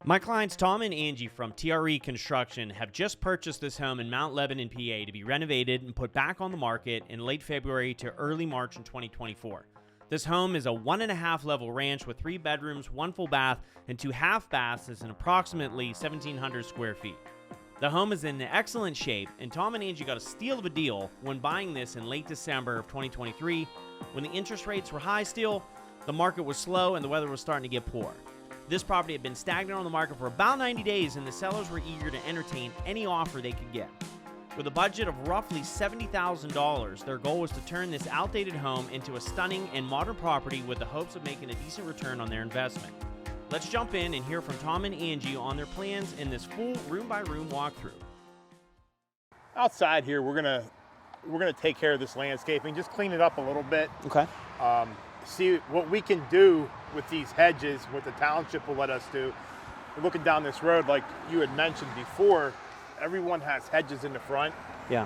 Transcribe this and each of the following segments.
My clients Tom and Angie from TRE Construction have just purchased this home in Mount Lebanon, PA to be renovated and put back on the market in late February to early March in 2024. This home is a 1.5 level ranch with 3 bedrooms, 1 full bath, and 2 half baths and is approximately 1,700 square feet. The home is in excellent shape, and Tom and Angie got a steal of a deal when buying this in late December of 2023. When the interest rates were high still, the market was slow, and the weather was starting to get poor. This property had been stagnant on the market for about 90 days, and the sellers were eager to entertain any offer they could get. With a budget of roughly $70,000, their goal was to turn this outdated home into a stunning and modern property with the hopes of making a decent return on their investment. Let's jump in and hear from Tom and Angie on their plans in this full room-by-room walkthrough. Outside here, we're gonna take care of this landscaping, just clean it up a little bit. Okay. See what we can do with these hedges, what the township will let us do. We're looking down this road, like you had mentioned before, everyone has hedges in the front. Yeah.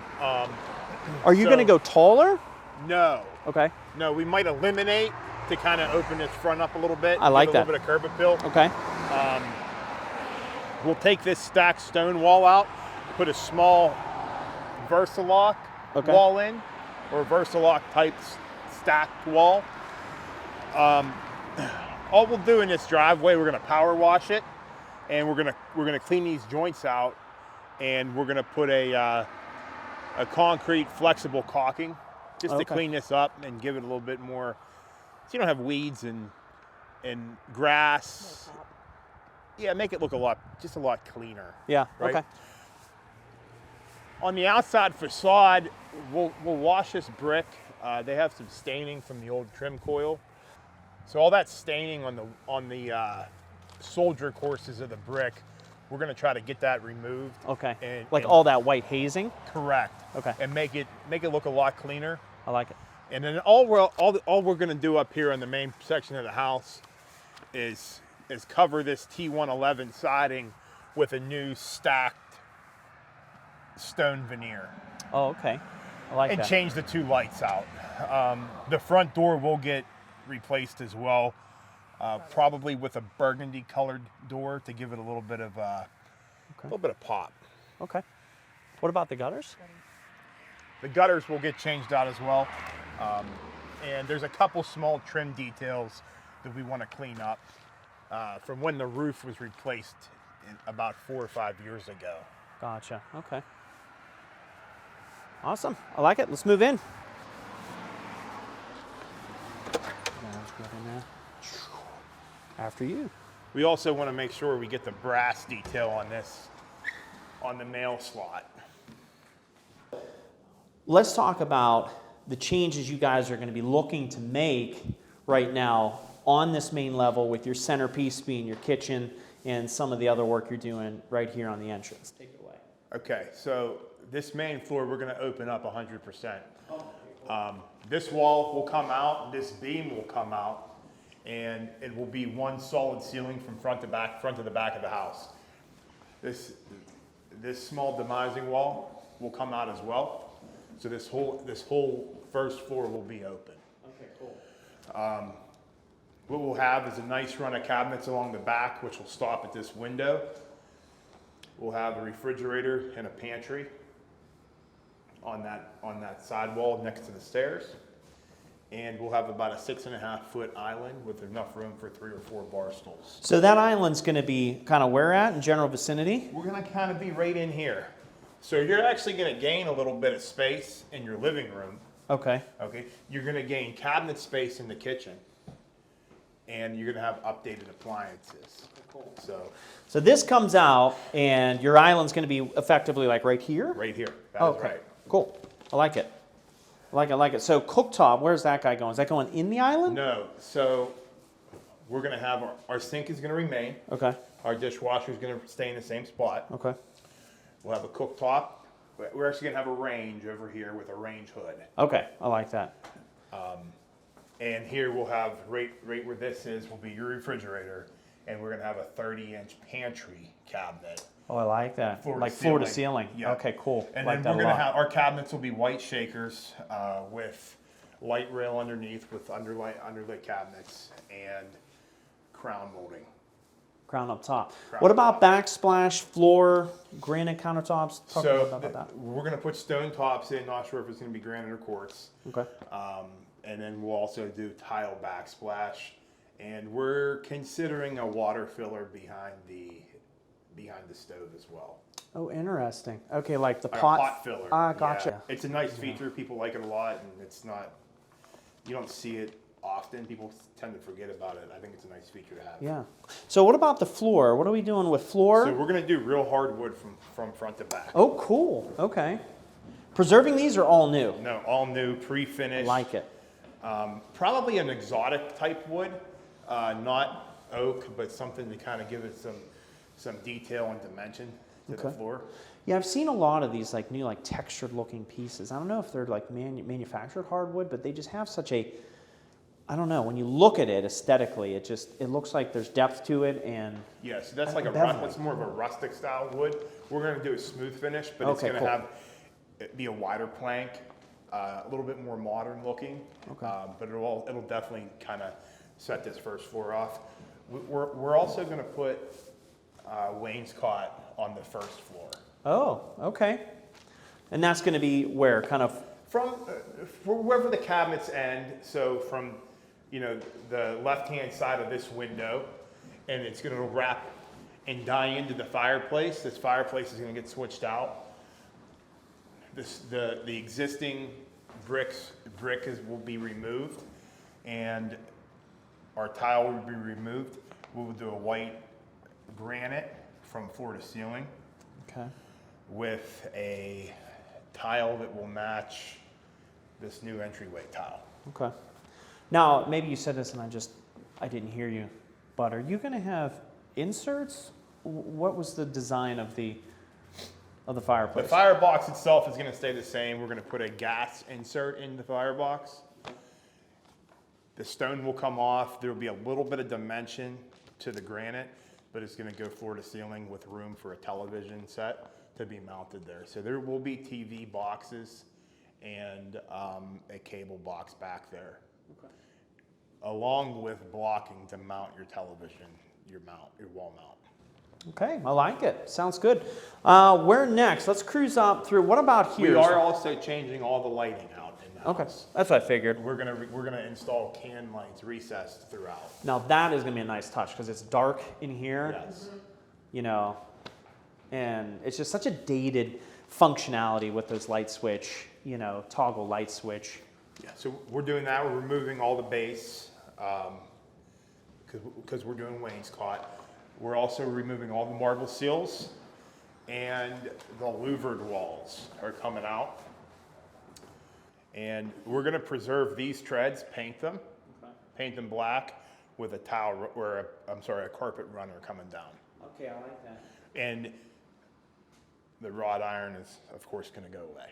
Are you going to go taller? No. Okay. No, we might eliminate to kind of open this front up a little bit. I like that. A little bit of curb appeal. Okay. We'll take this stacked stone wall out, put a small Versalock wall in, or Versalock type stacked wall. All we'll do in this driveway, we're going to power wash it, and we're going to clean these joints out, and we're going to put a concrete flexible caulking just to clean this up and give it a little bit more, so you don't have weeds and grass. Yeah, make it look a lot cleaner. Yeah. Right? Okay. On the outside facade, we'll wash this brick. They have some staining from the old trim coil. So all that staining on the soldier courses of the brick, we're going to try to get that removed. Okay. And all that white hazing? Correct. Okay. And make it look a lot cleaner. I like it. And then all we're going to do up here on the main section of the house is cover this T111 siding with a new stacked stone veneer. Oh, okay. I like that. And change the 2 lights out. The front door will get replaced as well, probably with a burgundy colored door to give it a little bit of pop. Okay. What about the gutters? The gutters will get changed out as well, and there's a couple small trim details that we want to clean up from when the roof was replaced about 4 or 5 years ago. Gotcha. Okay. Awesome. I like it. Let's move in. Get in there. After you. We also want to make sure we get the brass detail on this, on the nail slot. Let's talk about the changes you guys are going to be looking to make right now on this main level, with your centerpiece being your kitchen and some of the other work you're doing right here on the entrance. Take it away. Okay, so this main floor we're going to open up 100%. This wall will come out, this beam will come out, and it will be one solid ceiling from front to the back of the house. This small demising wall will come out as well. So this whole first floor will be open. Okay, cool. What we'll have is a nice run of cabinets along the back, which will stop at this window. We'll have a refrigerator and a pantry on that side wall next to the stairs. And we'll have about a 6.5 foot island with enough room for 3 or 4 bar stools. So that island's going to be kind of where at in general vicinity? We're going to kind of be right in here. So you're actually going to gain a little bit of space in your living room. Okay. Okay. You're going to gain cabinet space in the kitchen. And you're going to have updated appliances. Cool. So this comes out, and your island's going to be effectively like right here? Right here. That's right. Cool. I like it. I like it. So cooktop, where's that guy going? Is that going in the island? No. So we're going to have our sink is going to remain. Okay. Our dishwasher is going to stay in the same spot. Okay. We'll have a cooktop. We're actually going to have a range over here with a range hood. Okay. I like that. And here we'll have, right where this is, will be your refrigerator. And we're going to have a 30-inch pantry cabinet. Oh, I like that. Floor to ceiling. Yeah. Okay, cool. And like then we're going to have, our cabinets will be white shakers with light rail underneath with underlit cabinets and crown molding. Crown up top. Crown What up about backsplash, floor, granite countertops? Talk So about that. we're gonna put stone tops in, not sure if it's gonna be granite or quartz. Okay. And then we'll also do tile backsplash. And we're considering a water filler behind the stove as well. Oh, interesting. Okay, like the Like a pot. pot filler. Gotcha. Yeah. It's a nice feature. People like it a lot, and it's not, you don't see it often. People tend to forget about it. I think it's a nice feature to have. Yeah. So what about the floor? What are we doing with floor? So we're gonna do real hardwood from front to back. Oh, cool. Okay. Preserving these are all new. No, all new, pre-finished. Like it. Probably an exotic type wood, not oak, but something to kind of give it some detail and dimension to the floor. Yeah, I've seen a lot of these like new, like textured looking pieces. I don't know if they're like manufactured hardwood, but they just have such a, I don't know, when you look at it aesthetically, it looks like there's depth to it. And yeah, so that's like that's more of a rustic style wood. We're going to do a smooth finish, but it's going to have be a wider plank, a little bit more modern looking. Okay. But it'll definitely kind of set this first floor off. We're also going to put wainscot on the first floor. Oh, okay. And that's going to be where, kind of From wherever the cabinets end, so from the left-hand side of this window, and it's going to wrap and die into the fireplace. This fireplace is going to get switched out. The existing brick will be removed, and our tile will be removed. We'll do a white granite from floor to ceiling. Okay. With a tile that will match this new entryway tile. Okay. Now, maybe you said this and I didn't hear you, but are you going to have inserts? What was the design of the fireplace? The firebox itself is going to stay the same. We're going to put a gas insert in the firebox. The stone will come off. There will be a little bit of dimension to the granite, but it's going to go floor to ceiling with room for a television set to be mounted there. So there will be TV boxes and a cable box back there, along with blocking to mount your television, your wall mount. Okay, I like it. Sounds good. Where next? Let's cruise up through. What about here? We are also changing all the lighting out in the house. That's what I figured. We're gonna install can lights recessed throughout. Now that is going to be a nice touch because it's dark in here. Yes. And it's just such a dated functionality with this light switch, toggle light switch. Yeah, so we're doing that. We're removing all the base because we're doing wainscot. We're also removing all the marble seals, and the louvered walls are coming out. And we're going to preserve these treads, paint them black with a tile or a carpet runner coming down. Okay, I like that. And the wrought iron is, of course, going to go away.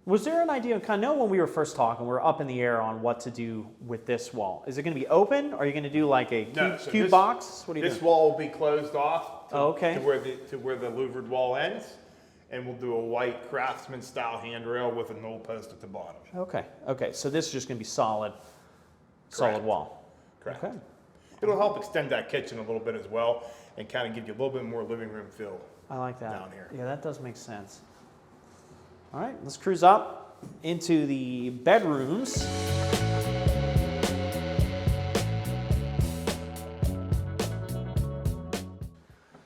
Was there an idea, I know when we were first talking, we were up in the air on what to do with this wall. Is it going to be open, or are you going to do like a cube box? What are you doing? This wall will be closed off to where the louvered wall ends, and we'll do a white craftsman style handrail with a knoll post at the bottom. Okay. So this is just going to be solid wall. Correct. Okay. It'll help extend that kitchen a little bit as well, and kind of give you a little bit more living room feel. I like that. Down here. Yeah, that does make sense. All right, let's cruise up into the bedrooms.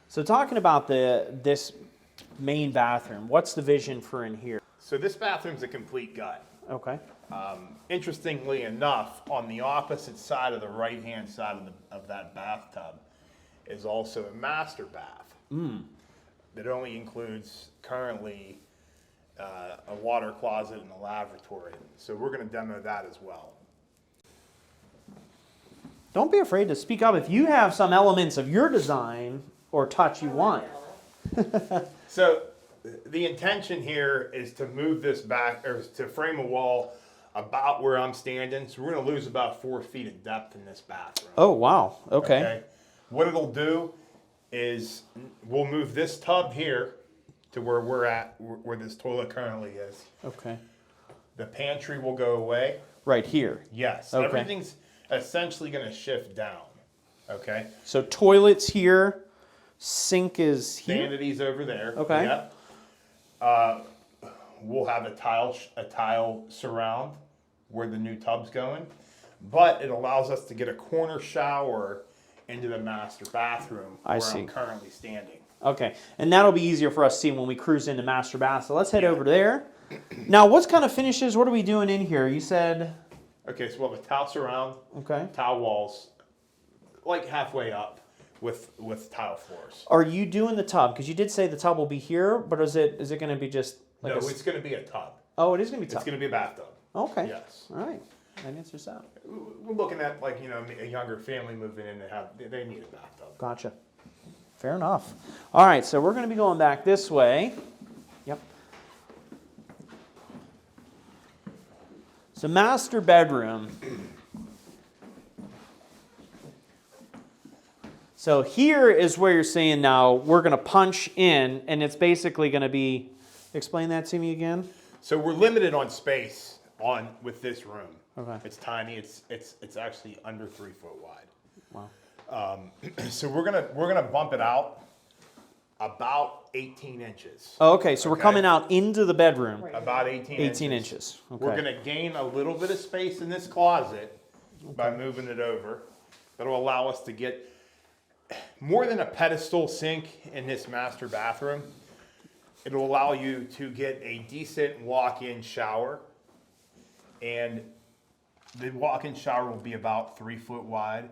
So talking about this main bathroom, what's the vision for in here? So this bathroom's a complete gut. Okay. Interestingly enough, on the opposite side of the right-hand side of that bathtub is also a master bath. That only includes currently a water closet and a lavatory. So we're going to demo that as well. Don't be afraid to speak up if you have some elements of your design or touch you want. So the intention here is to move this back, or to frame a wall about where I'm standing. So we're going to lose about 4 feet of depth in this bathroom. Oh, wow. Okay. What it'll do is we'll move this tub here to where we're at, where this toilet currently is. Okay. The pantry will go away. Right here. Yes. Okay. Everything's essentially going to shift down. Okay. So toilets here, sink is here. Vanity's over there. Okay. Yep. We'll have a tile surround where the new tub's going, but it allows us to get a corner shower into the master bathroom where I'm currently standing. Okay, and that'll be easier for us to see when we cruise into master bath. So let's head over there. Now, what kind of finishes? What are we doing in here? You said. Okay, so we'll have a tile surround. Okay. Tile walls, like halfway up with tile floors. Are you doing the tub? Because you did say the tub will be here, but is it going to be just like no, it's going to be a tub. Oh, it is going to be a tub. It's going to be a bathtub. Okay. Yes. All right. That answers that. We're looking at like a younger family moving in they need a bathtub. Gotcha. Fair enough. All right, so we're going to be going back this way. Yep. So master bedroom. So here is where you're saying now we're going to punch in, and it's basically going to be. Explain that to me again. So we're limited on space with this room. Okay. It's tiny. It's actually under 3 foot wide. Wow. So we're gonna bump it out about 18 inches. Oh, okay, so we're coming out into the bedroom. About 18 inches. 18 inches. Okay. We're gonna gain a little bit of space in this closet by moving it over. That'll allow us to get more than a pedestal sink in this master bathroom. It'll allow you to get a decent walk-in shower, and the walk-in shower will be about 3 foot wide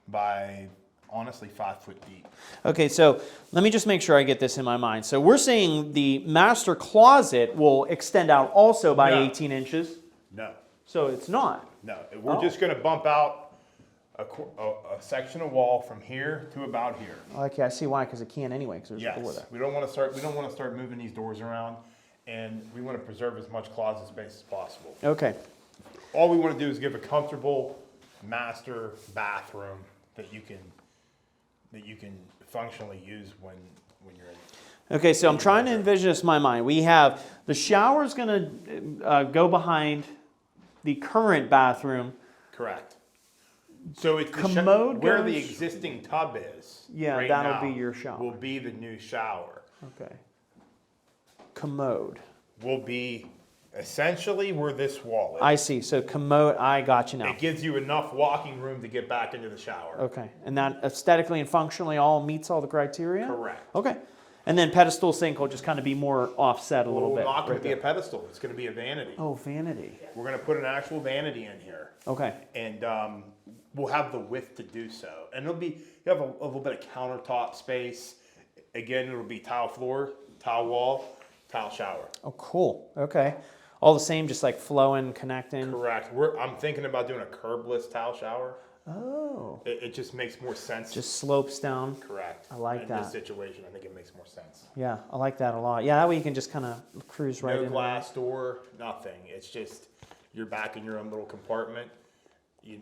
by honestly 5 foot deep. Okay, so let me just make sure I get this in my mind. So we're saying the master closet will extend out also by 18 inches? No. So it's not? No. We're just going to bump out a section of wall from here to about here. Okay, I see why, because it can anyway, because there's Yes. a door there. We don't want to start moving these doors around, and we want to preserve as much closet space as possible. Okay. All we want to do is give a comfortable master bathroom that you can functionally use when you're in. Okay, so I'm trying to envision this in my mind. We have the shower's going to go behind the current bathroom. Correct. So it's commode where goes, the existing tub is. Yeah, right that'll now be your shower. Will be the new shower. Okay. Commode. Will be essentially where this wall is. I see. So commode, I got you now. It gives you enough walking room to get back into the shower. Okay. And that aesthetically and functionally all meets all the criteria? Correct. Okay. And then pedestal sink will just kind of be more offset a little bit. It's not going right to be there. a pedestal. It's going to be a vanity. Oh, vanity. We're going to put an actual vanity in here. Okay. And we'll have the width to do so. And you have a little bit of countertop space. Again, it'll be tile floor, tile wall, tile shower. Oh, cool. Okay. All the same, just like flowing, connecting. Correct. I'm thinking about doing a curbless tile shower. Oh. It just makes more sense. Just slopes down. Correct. I like that. In this situation, I think it makes more sense. Yeah, I like that a lot. Yeah, that way you can just kind of cruise right in. No glass door, nothing. It's just you're back in your own little compartment, and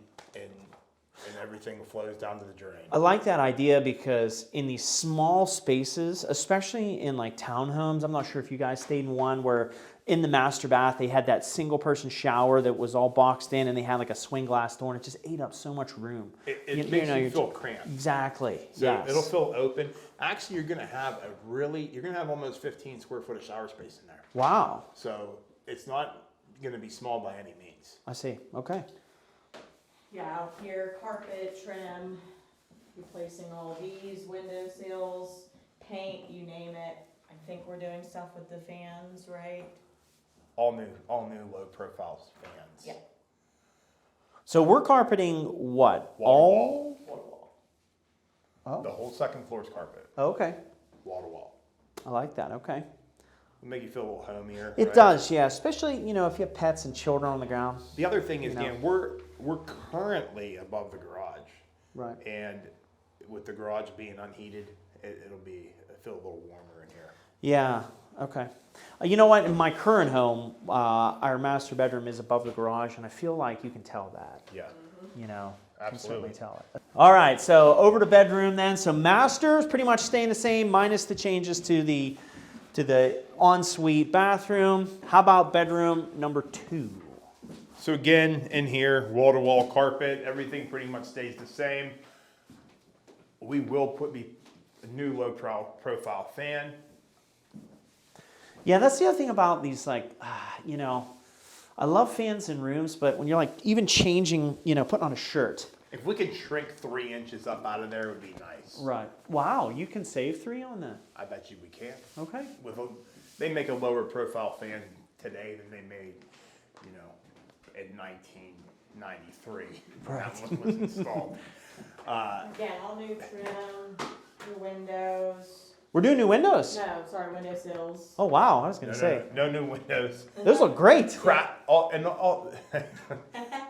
everything flows down to the drain. I like that idea because in these small spaces, especially in like townhomes, I'm not sure if you guys stayed in one where in the master bath they had that single person shower that was all boxed in and they had like a swing glass door and it just ate up so much room. It makes you feel cramped. Exactly. So yes. It'll feel open. Actually, you're gonna have almost 15 square foot of shower space in there. Wow. So it's not gonna be small by any means. I see. Okay. Yeah, out here, carpet, trim, replacing all these window sills, paint, you name it. I think we're doing stuff with the fans, right? All new low profile fans. Yeah. So we're carpeting what? Wall to Wall. Oh. The whole second floor is carpet, Okay. wall to wall. I like that. Okay. It'll make you feel a little homier. It right? does, yeah. Especially, if you have pets and children on the ground. The other thing is, You know. Dan, we're currently above the garage. Right. And with the garage being unheated, it'll feel a little warmer in here. Yeah. Okay. You know what? In my current home, our master bedroom is above the garage, and I feel like you can tell that. Yeah. You can Absolutely. certainly tell it. All right. So over to bedroom then. So master is pretty much staying the same, minus the changes to the ensuite bathroom. How about bedroom number 2? So again, in here, wall-to-wall carpet, everything pretty much stays the same. We will put a new low profile fan. Yeah, that's the other thing about these, like, you know, I love fans in rooms, but when you're like even changing, you know, putting on a shirt. If we could shrink 3 inches up out of there, it would be nice. Right. Wow, you can save 3 on that. I bet you we can. Okay. They make a lower profile fan today than they made, you know, in 1993. Right. That one was installed. Again, all new trim, new windows. We're doing new windows. No, sorry, window sills. Oh wow, I was gonna say No new windows. those look great.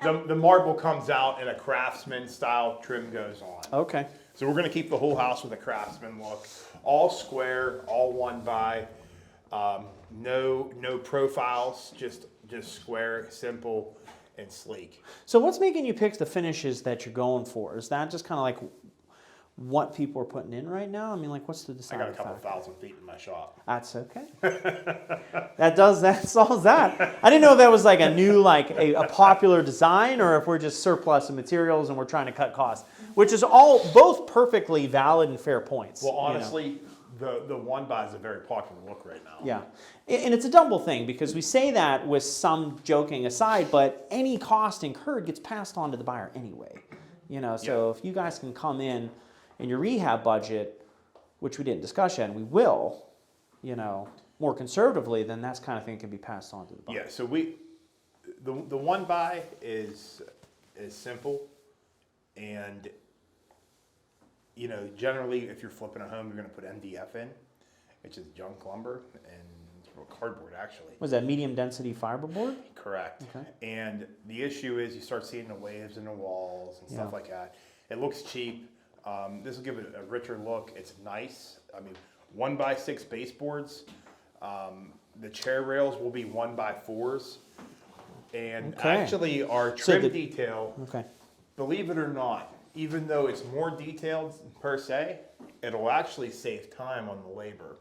The marble comes out and a craftsman style trim goes on. Okay. So we're gonna keep the whole house with a craftsman look, all square, all 1x, no profiles, just square, simple, and sleek. So what's making you pick the finishes that you're going for? Is that just kind of like what people are putting in right now? I mean, like, what's the I deciding got a couple factor? thousand feet in my shop. That's okay. that solves that. I didn't know if that was like a new, like a popular design, or if we're just surplus of materials and we're trying to cut costs, which is both perfectly valid and fair points. Well, you know? honestly, the 1x is a very popular look right now. Yeah, and it's a double thing because we say that with some joking aside, but any cost incurred gets passed on to the buyer anyway. You know, so if you guys can come in your rehab budget, which we didn't discuss yet, and we will, you know, more conservatively, then that's kind of thing can be passed on to the buyer. Yeah. So the 1x is simple, and you know, generally, if you're flipping a home, you're going to put MDF in, which is junk lumber and cardboard, actually. Was that medium density fiberboard? Correct. Okay. And the issue is you start seeing the waves in the walls and stuff like that. It looks cheap. This will give it a richer look. It's nice. I mean, 1x6 baseboards. The chair rails will be 1x4s. And actually, our trim detail, believe it or not, even though it's more detailed per se, it'll actually save time on the labor,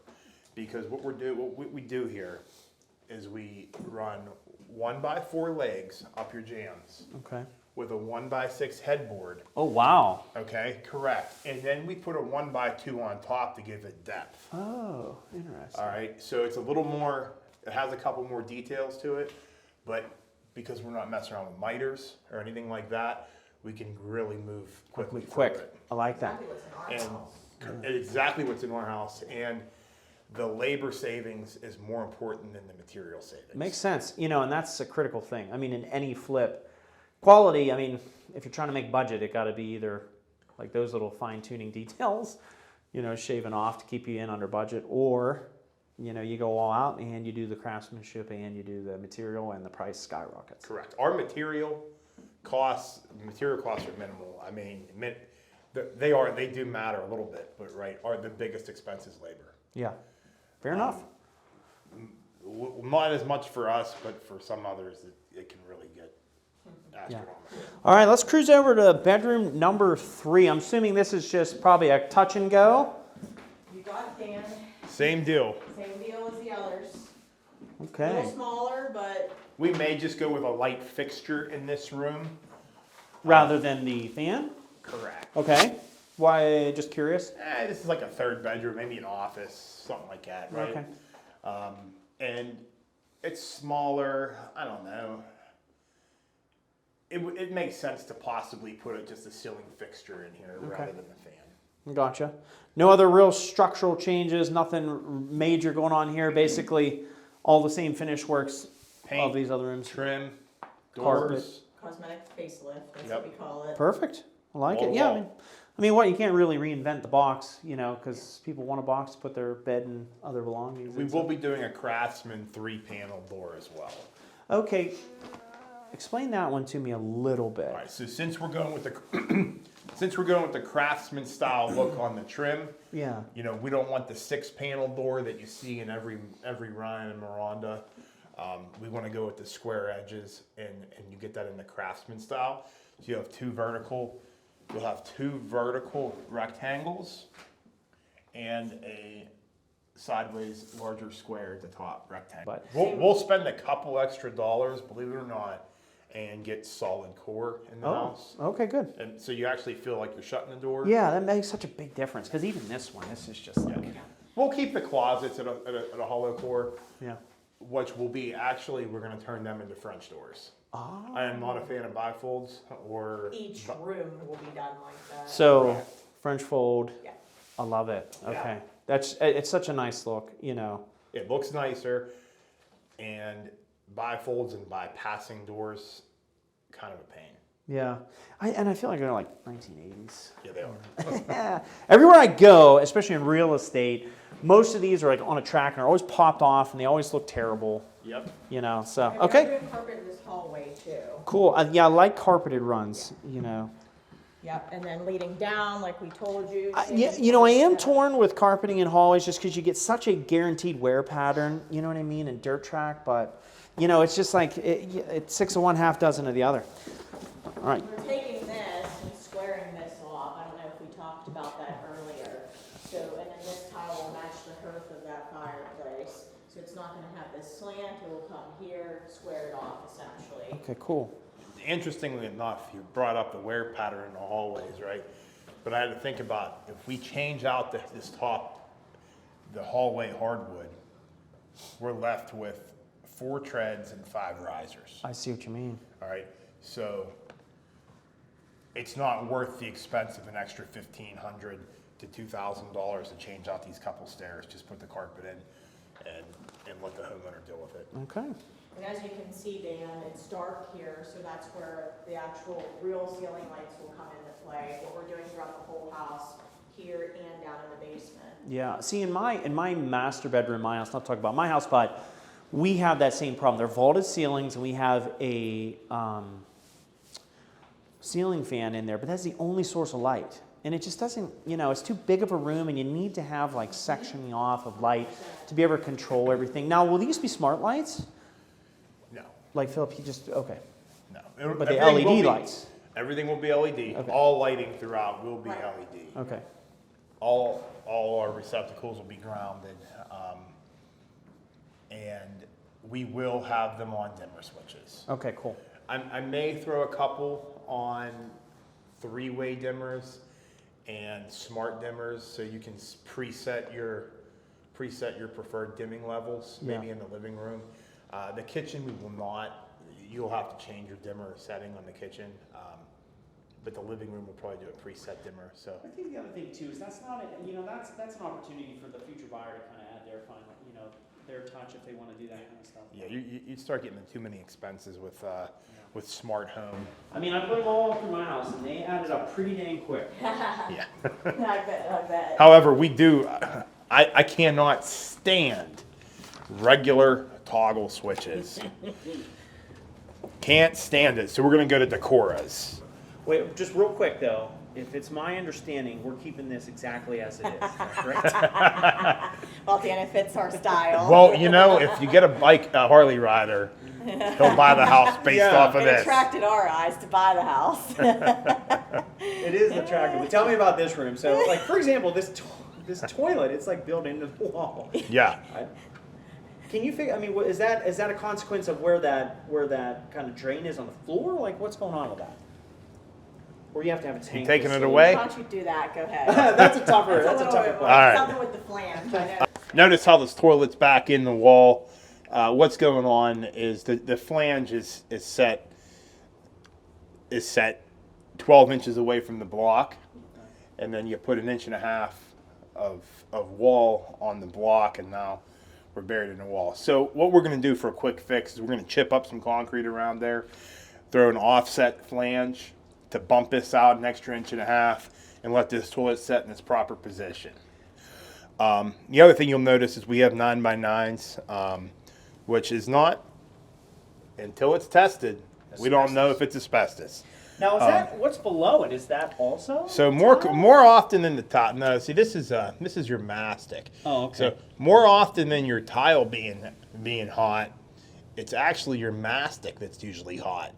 because what we do here is we run 1x4 legs up your jambs. Okay. With a 1x6 headboard. Oh wow. Okay, correct. And then we put a 1x2 on top to give it depth. Oh, interesting. All right, so it's a little more. It has a couple more details to it, but because we're not messing around with miters or anything like that, we can really move quickly. I like that. Exactly what's in our house, and the labor savings is more important than the material savings. Makes sense. You know, and that's a critical thing. I mean, in any flip, quality, I mean, if you're trying to make budget, it got to be either like those little fine-tuning details, you know, shaving off to keep you in under budget, or, you know, you go all out and you do the craftsmanship and you do the material and the price skyrockets. Correct. Our material costs are minimal. I mean, they do matter a little bit, but the biggest expense is labor. Yeah, fair enough. Not as much for us, but for some others, it can really get astronomical. All right, let's cruise over to bedroom number 3. I'm assuming this is just probably a touch and go. You got a fan. Same deal. Same deal as the others. Okay. A little smaller, but We may just go with a light fixture in this room. Rather than the fan? Correct. Okay. Why, just curious? This is like a third bedroom, maybe an office, something like that, right? Okay. And it's smaller. I don't know. It makes sense to possibly put just a ceiling fixture in here rather than the fan. Gotcha. No other real structural changes, nothing major going on here. Basically, all the same finish works Paint, of these other rooms. Trim, Carpet. doors. cosmetic facelift, that's what we call it. Perfect. I like Wall it. to Yeah. wall. I mean, what, you can't really reinvent the box, you know, because people want a box to put their bed and other belongings. We in. will be doing a Craftsman 3-panel door as well. Okay. Explain that one to me a little bit. All right. So since we're going with the Craftsman style look on the trim, Yeah. you know, we don't want the 6-panel door that you see in every Ryan and Miranda. We want to go with the square edges, and you get that in the Craftsman style. So you'll have two vertical rectangles and a sideways larger square at the top rectangle. But We'll spend a couple extra dollars, believe it or not, and get solid core in the Oh, house. okay, good. And so you actually feel like you're shutting the door. Yeah, that makes such a big difference because even this one, this is just like, We'll keep the closets at a hollow core, yeah. which will be actually, we're going to turn them into French doors. Oh. I am not a fan of bifolds or. Each room will be done like that. So French fold, Yeah. I love it. Yeah. Okay, it's such a nice look, you know. It looks nicer, and bifolds and bypassing doors, kind of a pain. Yeah, I feel like they're like 1980s. Yeah, they are. Yeah. Everywhere I go, especially in real estate, most of these are like on a track and are always popped off, and they always look terrible. Yep. You know, so And okay, we're doing carpet in this hallway too. cool. Yeah, I like carpeted runs. You know. Yep, and then leading down, like we told you. Yeah, you know, I am torn with carpeting in hallways just because you get such a guaranteed wear pattern, you know what I mean, in dirt track, but, you know, it's just like, it's 6 of one, half dozen of the other. All right. We're taking this and squaring this off. I don't know if we talked about that earlier. So, and then this tile will match the hearth of that fireplace. So it's not gonna have this slant, it will come here, square it off essentially. Okay, cool. Interestingly enough, you brought up the wear pattern in the hallways, right? But I had to think about if we change out this top, the hallway hardwood, we're left with 4 treads and 5 risers. I see what you mean. All right, so it's not worth the expense of an extra $1,500 to $2,000 to change out these couple stairs. Just put the carpet in and let the homeowner deal with it. Okay. And as you can see, Dan, it's dark here, so that's where the actual real ceiling lights will come into play. What we're doing throughout the whole house, here and down in the basement. Yeah, see, in my master bedroom, my house, not talking about my house, but we have that same problem. They're vaulted ceilings, and we have a ceiling fan in there, but that's the only source of light. And it just doesn't, you know, it's too big of a room, and you need to have like sectioning off of light to be able to control everything. Now, will these be smart lights? No, Like Philip, you just, okay. no. But the Everything will LED be- lights. Everything will be LED. Okay. All lighting throughout will be Right. LED. Okay. All our receptacles will be grounded, and we will have them on dimmer switches. Okay, cool. I may throw a couple on 3-way dimmers and smart dimmers, so you can preset your preferred dimming levels, maybe Yeah. in the living room. The kitchen, we will not. You'll have to change your dimmer setting on the kitchen, but the living room will probably do a preset dimmer. So I think the other thing too is that's not, you know, that's an opportunity for the future buyer to kind of add their final, you know, their touch if they want to do that kind of stuff. yeah, you start getting into too many expenses with smart home. I mean, I put them all through my house, and they added up pretty dang quick. Yeah. I bet. However, we do. I cannot stand regular toggle switches. Can't stand it. So we're gonna go to Decoras. Wait, just real quick though, if it's my understanding, we're keeping this exactly as it is, right? Well, Dan, it fits our style. Well, you know, if you get a Harley rider, he'll buy the house based Yeah. off of It this. attracted our eyes to buy the house. It is attractive. But tell me about this room. So, like for example, this toilet, it's like built into the wall. Yeah. Can you figure? I mean, is that a consequence of where that kind of drain is on the floor? Like, what's going on with that? Or you have to have a tank. taking it facility? away? Why don't you do that? Go ahead. That's a tougher. That's That's a little tougher bit- question. All right. Something with the flange. I know. Notice how this toilet's back in the wall. What's going on is the flange is set 12 inches away from the block, and then you put 1.5 inches of wall on the block, and now we're buried in the wall. So what we're going to do for a quick fix is we're going to chip up some concrete around there, throw an offset flange to bump this out 1.5 inches, and let this toilet set in its proper position. The other thing you'll notice is we have 9x9s, which is not, until it's tested, we don't know if it's asbestos. Now, is that what's below it? Is that also? So more often than the top. No, see, this is your mastic. Oh, okay. So more often than your tile being hot, it's actually your mastic that's usually hot.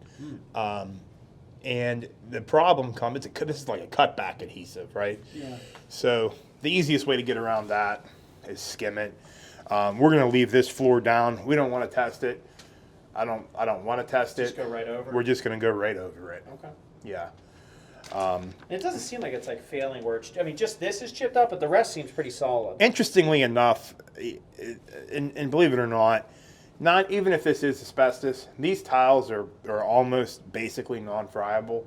And the problem comes. This is like a cutback adhesive, right? Yeah. So the easiest way to get around that is skim it. We're going to leave this floor down. We don't want to test it. I don't want to test Just it. go right over? We're just going to go right over it. Okay. Yeah. It doesn't seem like it's like failing where it's, I mean, just this is chipped up, but the rest seems pretty solid. Interestingly enough, and believe it or not even if this is asbestos, these tiles are almost basically non-friable.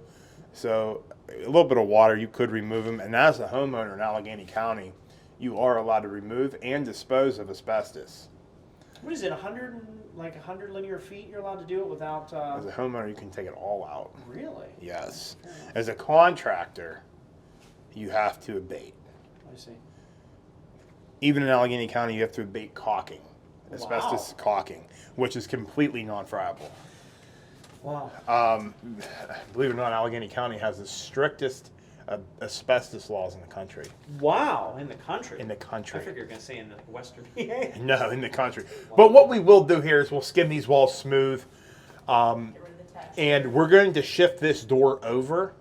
So a little bit of water, you could remove them. And as a homeowner in Allegheny County, you are allowed to remove and dispose of asbestos. What is it, 100 linear feet you're allowed to do it without, As a homeowner, you can take it all out. really? Yes. As a contractor, you have to abate. I see. Even in Allegheny County, you have to abate caulking, asbestos Wow. caulking, which is completely non-friable. Wow. Believe it or not, Allegheny County has the strictest asbestos laws in the country. Wow, in the country? In the I country. figured you were going to say in the western PA. No, in the country. But what we will do here is we'll skim these walls smooth, Get rid of the texture. and we're going to shift this door over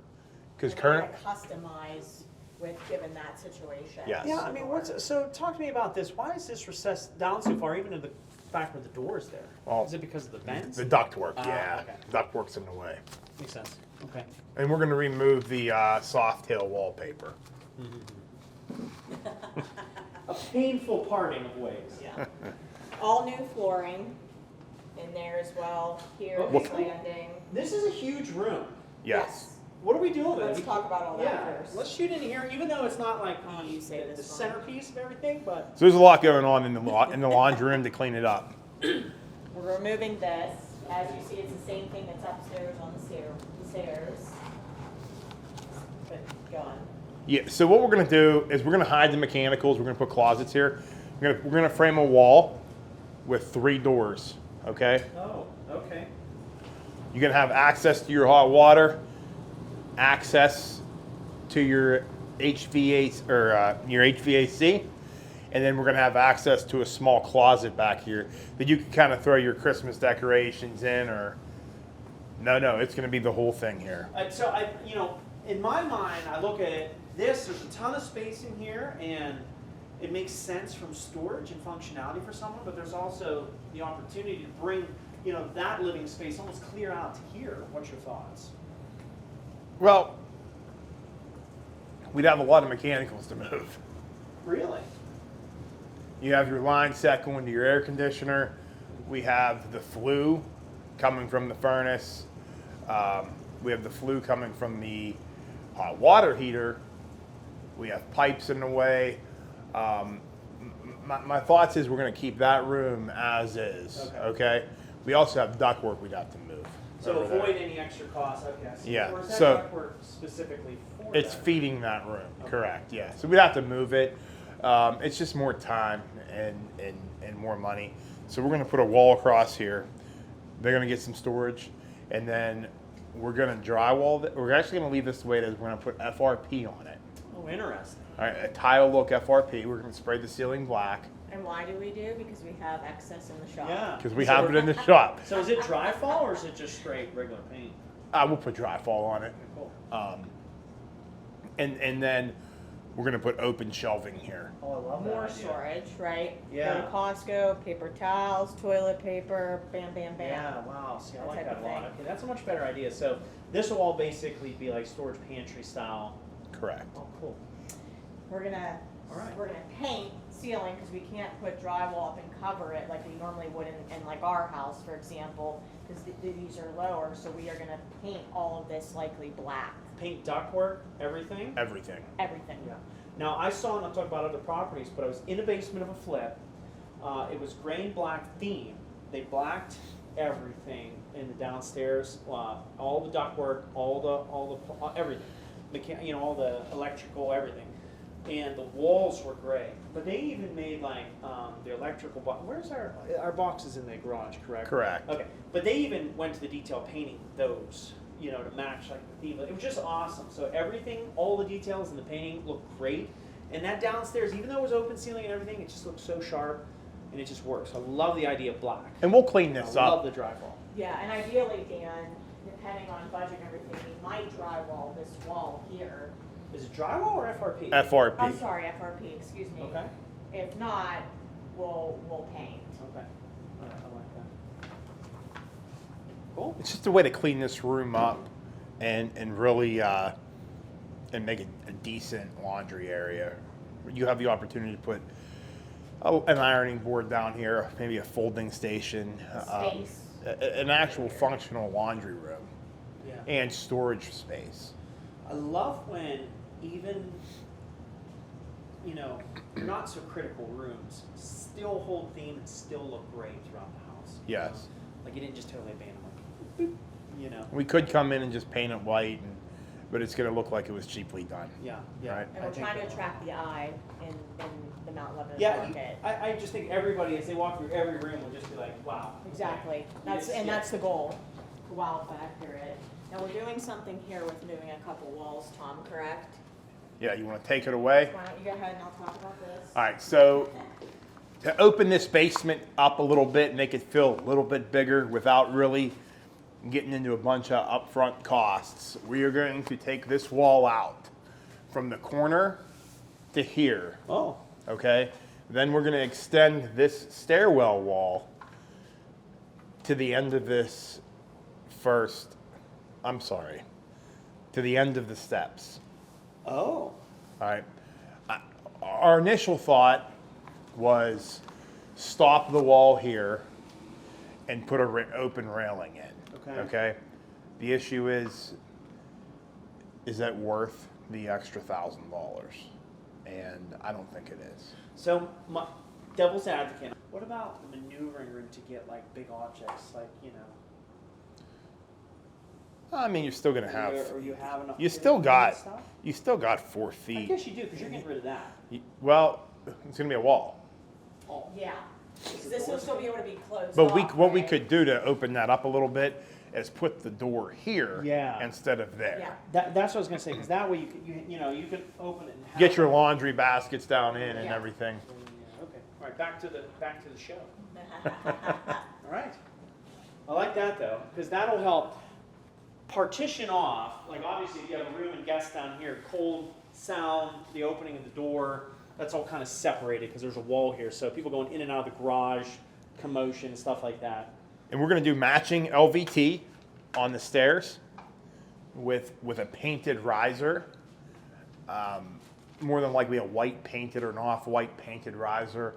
because And we're current. gonna customize with, given that situation. Yes. Yeah, I mean, so talk to me about this. Why is this recessed down so far, even to the fact where the door is there? Well, is it because of the vents? The ductwork, Ah, yeah. okay. Ductwork's in the way. Makes sense. Okay. And we're going to remove the soft tail wallpaper. A painful parting of ways. Yeah. All new flooring in there as well, here, Okay. this landing. This is a huge room. Yes. What are we doing with it? Let's talk about all that Yeah, first. let's shoot in here, even though it's not like Oh, you say the this one. centerpiece of everything, but So there's a lot going on in the laundry room to clean it up. We're removing this. As you see, it's the same thing that's upstairs on the stairs. But go on. Yeah, so what we're going to do is we're going to hide the mechanicals. We're going to put closets here. We're going to frame a wall with 3 doors, okay? oh, okay. You're going to have access to your hot water, access to your HVAC or your HVAC, and then we're going to have access to a small closet back here that you can kind of throw your Christmas decorations in, or no, it's going to be the whole thing here. So I, in my mind, I look at it. There's a ton of space in here, and it makes sense from storage and functionality for someone. But there's also the opportunity to bring, that living space almost clear out to here. What's your thoughts? Well, we'd have a lot of mechanicals to move. Really? You have your line set going to your air conditioner. We have the flue coming from the furnace. We have the flue coming from the hot water heater. We have pipes in the way. My thoughts is we're going to keep that room as is. Okay. We also have ductwork we'd have to move. So over there. avoid any extra costs, I guess. Yeah, Or is that so- ductwork specifically for It's that? feeding that room. Okay. Correct. Yeah. So we'd have to move it. It's just more time and more money. So we're going to put a wall across here. They're going to get some storage, and then we're going to drywall it. We're actually going to leave this the way it is. We're going to put FRP on it. Oh, interesting. All right, a tile look FRP. We're going to spray the ceiling black And why do we do? Because we have excess in the shop. Yeah. because we So have it we're- in the shop. So is it dry fall or is it just straight regular paint? We'll put drywall on it. Cool. And then we're going to put open shelving here. Oh, I love More that idea. storage, right? Yeah. Go to Costco, paper towels, toilet paper, bam, bam, bam. Yeah, wow. See, I That like type that of a lot. thing. Okay, that's a much better idea. So this will all basically be like storage pantry style. Correct. Oh, cool. We're gonna, All right. we're gonna paint ceiling because we can't put drywall up and cover it like we normally would in like our house, for example, because these are lower. So we are gonna paint all of this likely black, Paint ductwork, everything. Everything. everything. Yeah. Now I saw, and I'll talk about other properties, but I was in a basement of a flip. It was gray and black theme. They blacked everything in the downstairs, all the ductwork, everything, all the electrical, everything, and the walls were gray. But they even made like the electrical box. Where's our boxes in the garage? Correct. Correct. Okay, but they even went to the detail painting those, to match like the theme. It was just awesome. So everything, all the details in the painting looked great. And that downstairs, even though it was open ceiling and everything, it just looked so sharp, and it just works. I love the idea of black. And we'll clean I this love up. the drywall. Yeah, and ideally, Dan, depending on budget and everything, we might drywall this wall here. Is it drywall or FRP? FRP. I'm sorry, FRP, excuse me. Okay. If not, we'll paint. Okay. All right, I like that. Cool. It's just a way to clean this room up and really and make it a decent laundry area. You have the opportunity to put an ironing board down here, maybe a folding station, Space. an actual functional laundry room, Yeah. and storage space. I love when even, you know, not so critical rooms still hold theme and still look great throughout the house. Yes. Like you didn't just totally abandon them. Boop, you know. We could come in and just paint it white, but it's going to look like it was cheaply done. Yeah, yeah. Right. And we're trying to attract the eye in the Mount Lebanon Yeah, market. I just think everybody, as they walk through every room, will just be like, wow. Exactly. That's the goal. Wow factor it. Now we're doing something here with moving a couple walls, Tom, correct? Yeah, you want to take it away? Why don't you go ahead and I'll talk about this? All right, so to open this basement up a little bit, make it feel a little bit bigger without really getting into a bunch of upfront costs, we are going to take this wall out from the corner to here, Oh. okay? Then we're going to extend this stairwell wall to the end of this to the end of the steps. Oh. All right. Our initial thought was stop the wall here and put a open railing in. Okay. Okay. The issue is that worth the extra $1,000? And I don't think it is. So, my devil's advocate. What about the maneuvering room to get like big objects, like I mean, you're still gonna have. Or you have enough. You still got. Stuff? You still got 4 I feet. guess you do, because you're getting rid of that. Well, it's gonna be a wall. Oh. Yeah. Because this will still be able to be closed But off, what we right? could do to open that up a little bit is put the door here Yeah. instead of there. Yeah. That's what I was gonna say, because that way you can open it and have Get your laundry baskets down in and Yeah. everything. Yeah, okay. All right. Back to the show. All right. I like that though, because that'll help partition off. Like obviously, if you have a room and guests down here, cold, sound, the opening of the door, that's all kind of separated because there's a wall here. So people going in and out of the garage, commotion, stuff like that. And we're gonna do matching LVT on the stairs with a painted riser. More than likely a white painted or an off-white painted riser.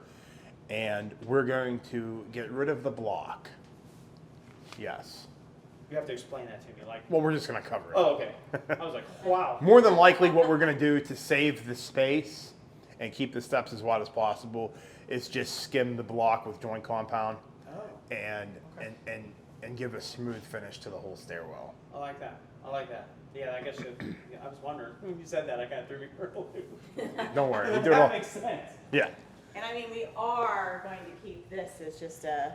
And we're going to get rid of the block. Yes. You have to explain that to me. Like, Well, we're just gonna cover it. oh, okay. I was like, wow. More than likely, what we're going to do to save the space and keep the steps as wide as possible is just skim the block with joint compound Oh, and give a smooth finish to the whole stairwell. I like that. I like that. Yeah, I guess I was wondering when you said that. I kind of threw me for a loop. Don't worry, we do it all. That makes sense. Yeah. And I mean, we are going to keep this as just a,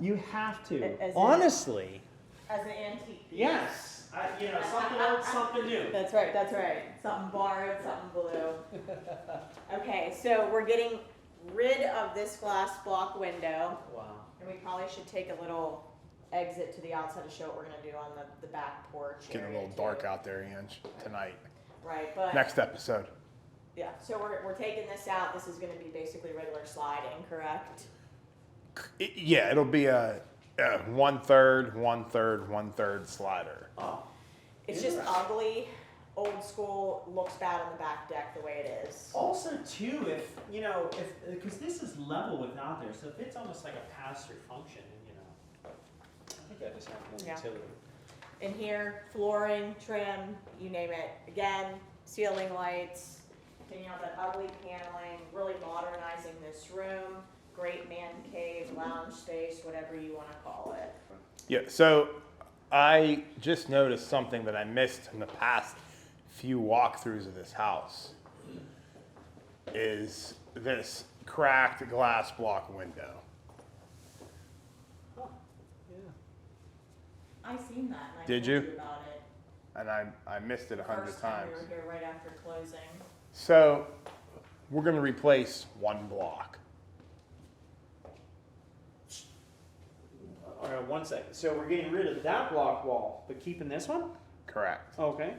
You have to. As in- Honestly. as an antique. Yes. Something old, something new. That's right, that's right. Something borrowed, something blue. Okay, so we're getting rid of this glass block window, Wow. and we probably should take a little exit to the outside to show what we're gonna do on the back porch It's getting a area little too. dark out there, Ange, tonight. Right, but. Next episode. Yeah, so we're taking this out. This is gonna be basically regular sliding, correct? Yeah, it'll be a 1/3, 1/3, 1/3 slider. Oh. It's just ugly, old school, looks bad on the back deck the way it is. Also, too, if because this is level without there, so if it's almost like a pass-through function, I think that just has more Yeah. utility. In here, flooring, trim, you name it. Again, ceiling lights, taking out that ugly paneling, really modernizing this room. Great man cave, lounge space, whatever you want to call it. Yeah, so I just noticed something that I missed in the past few walkthroughs of this house is this cracked glass block window. Oh, yeah. I seen that and I Did told you? about it. And I missed it 100 First time times. we were here right after closing. So we're going to replace one block. All right, 1 second. So we're getting rid of that block wall, but keeping this one? Correct. Okay.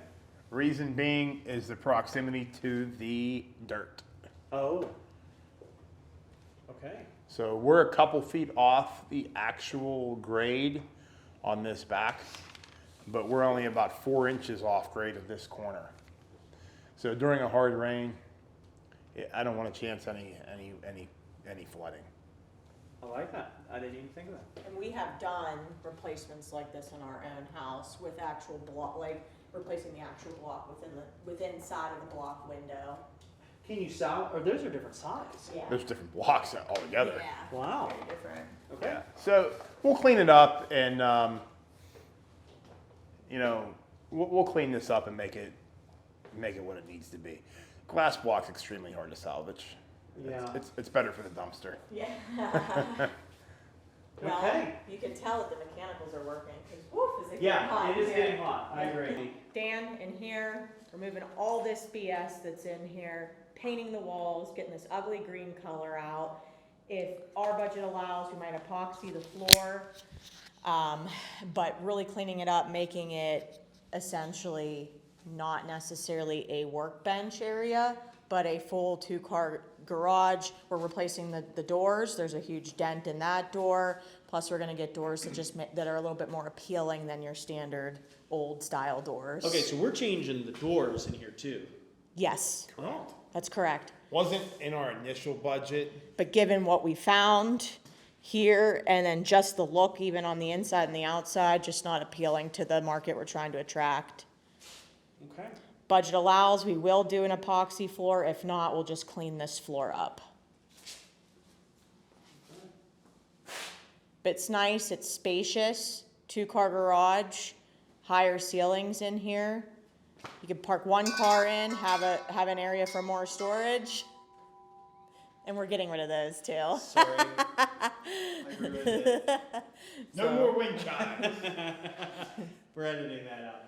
Reason being is the proximity to the dirt. Oh. Okay. So we're a couple feet off the actual grade on this back, but we're only about 4 inches off grade of this corner. So during a hard rain, I don't want to chance any flooding. I like that. I didn't even think of that. And we have done replacements like this in our own house with actual block, like replacing the actual block within inside of the block window. Can you sell, or those are different size? Yeah. There's different blocks altogether. Yeah. Wow. Very different. Okay. Yeah. So we'll clean it up and, we'll clean this up and make it what it needs to be. Glass block's extremely hard to salvage. Yeah. It's better for the dumpster. Yeah. Well, Okay. you can tell that the mechanicals are working, because woof, is it getting hot? Yeah, it is in getting here. hot. I agree. Dan, in here, removing all this BS that's in here, painting the walls, getting this ugly green color out. If our budget allows, we might epoxy the floor, but really cleaning it up, making it essentially not necessarily a workbench area, but a full 2-car garage. We're replacing the doors. There's a huge dent in that door. Plus, we're gonna get doors that are a little bit more appealing than your standard old style doors. Okay, so we're changing the doors in here too. Yes, Oh. that's correct. Wasn't in our initial budget. But given what we found here, and then just the look even on the inside and the outside, just not appealing to the market we're trying to attract. Okay. Budget allows, we will do an epoxy floor. If not, we'll just clean this floor up. But it's nice, it's spacious, 2-car garage, higher ceilings in here. You can park 1 car in, have an area for more storage. And we're getting rid of those too. Sorry. I agree with it. No more wind chimes. We're editing that out.